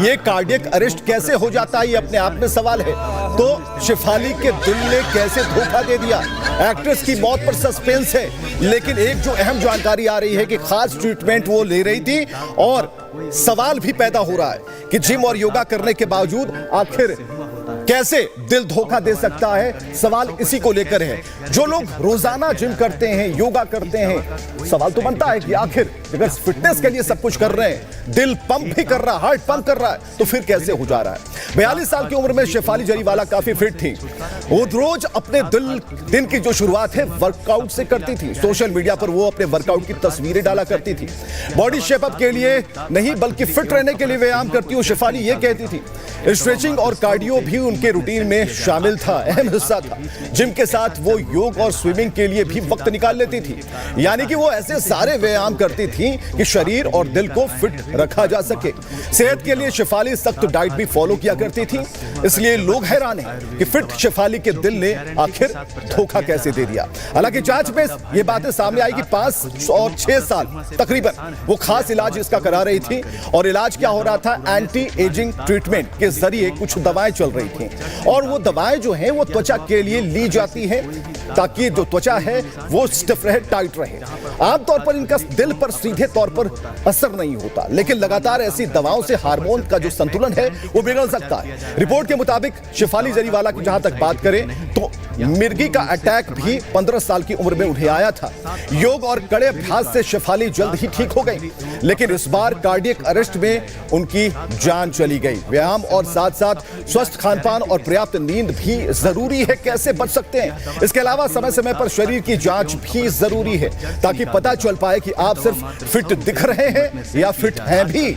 ये cardiac arrest कैसे हो जाता है, ये अपने आप में सवाल है। तो शेफाली के दिल ने कैसे धोखा दे दिया? एक्ट्रेस की मौत पर सस्पेंस है, लेकिन एक जो अहम जानकारी आ रही है कि खास ट्रीटमेंट वो ले रही थी और सवाल भी पैदा हो रहा है कि जिम और योगा करने के बावजूद आखिर कैसे दिल धोखा दे सकता है। सवाल इसी को लेकर है। जो लोग रोजाना जिम करते हैं, योगा करते हैं, सवाल तो बनता है कि आखिर अगर फिटनेस के लिए सब कुछ कर रहे हैं, दिल पंप भी कर रहा है, हार्ट पंप कर रहा है, तो फिर कैसे हो जा रहा है? 42 साल की उम्र में शेफाली जरीवाला काफी फिट थी। वो रोज अपने दिन की जो शुरुआत है वर्कआउट से करती थी। सोशल मीडिया पर वो अपने वर्कआउट की तस्वीरें डाला करती थी। बॉडी शेपअप के लिए नहीं बल्कि फिट रहने के लिए व्यायाम करती हूं, शेफाली ये कहती थी। स्ट्रेचिंग और कार्डियो भी उनके रूटीन में शामिल था, अहम हिस्सा था। जिम के साथ वो योग और स्विमिंग के लिए भी वक्त निकाल लेती थी। यानी कि वो ऐसे सारे व्यायाम करती थी कि शरीर और दिल को फिट रखा जा सके। सेहत के लिए शेफाली सख्त डाइट भी फॉलो किया करती थी। इसलिए लोग हैरान हैं कि फिट शेफाली के दिल ने आखिर धोखा कैसे दे दिया। हालांकि जांच में ये बातें सामने आई कि 5 और 6 साल तकरीबन वो खास इलाज इसका करा रही थी। और इलाज क्या हो रहा था? एंटी एजिंग ट्रीटमेंट के जरिए कुछ दवाएं चल रही थी। और वो दवाएं जो हैं वो त्वचा के लिए ली जाती हैं ताकि जो त्वचा है वो स्टिफ रहे, टाइट रहे। आमतौर पर इनका दिल पर सीधे तौर पर असर नहीं होता, लेकिन लगातार ऐसी दवाओं से हार्मोन का जो संतुलन है वो बिगड़ सकता है। रिपोर्ट के मुताबिक शेफाली जरीवाला की जहां तक बात करें तो मिर्गी का अटैक भी 15 साल की उम्र में उन्हें आया था। योग और कड़े अभ्यास से शेफाली जल्द ही ठीक हो गई, लेकिन इस बार कार्डियक अरेस्ट में उनकी जान चली गई। व्यायाम और साथ साथ स्वस्थ खानपान और पर्याप्त नींद भी जरूरी है। कैसे बच सकते हैं? इसके अलावा समय समय पर शरीर की जांच भी जरूरी है ताकि पता चल पाए कि आप सिर्फ फिट दिख रहे हैं या फिट हैं भी।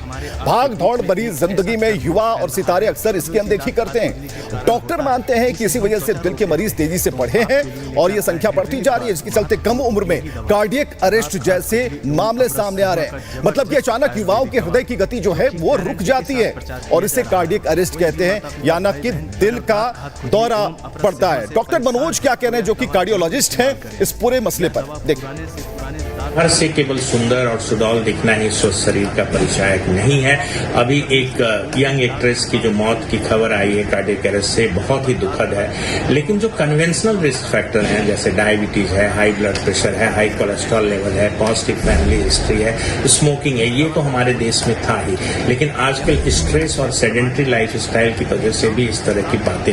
भाग दौड़ भरी जिंदगी में युवा और सितारे अक्सर इसकी अनदेखी करते हैं। डॉक्टर मानते हैं कि इसी वजह से दिल के मरीज तेजी से बढ़े हैं और यह संख्या बढ़ती जा रही है, जिसके चलते कम उम्र में कार्डियक अरेस्ट जैसे मामले सामने आ रहे हैं। मतलब कि अचानक युवाओं के हृदय की गति जो है वो रुक जाती है और इसे कार्डियक अरेस्ट कहते हैं, यानी कि दिल का दौरा पड़ता है। डॉक्टर मनोज क्या कह रहे हैं, जो कि कार्डियोलॉजिस्ट हैं, इस पूरे मसले पर देखिए। हर से केवल सुंदर और सुडौल दिखना ही स्वस्थ शरीर का परिचायक नहीं है। अभी एक यंग एक्ट्रेस की जो मौत की खबर आई है कार्डियक अरेस्ट से, बहुत ही दुखद है। लेकिन जो कन्वेंशनल रिस्क फैक्टर हैं, जैसे डायबिटीज है, हाई ब्लड प्रेशर है, हाई कोलेस्ट्रॉल लेवल है, पॉजिटिव फैमिली हिस्ट्री है, स्मोकिंग है, ये तो हमारे देश में था ही। लेकिन आजकल स्ट्रेस और सेडेंट्री लाइफ स्टाइल की वजह से भी इस तरह की बातें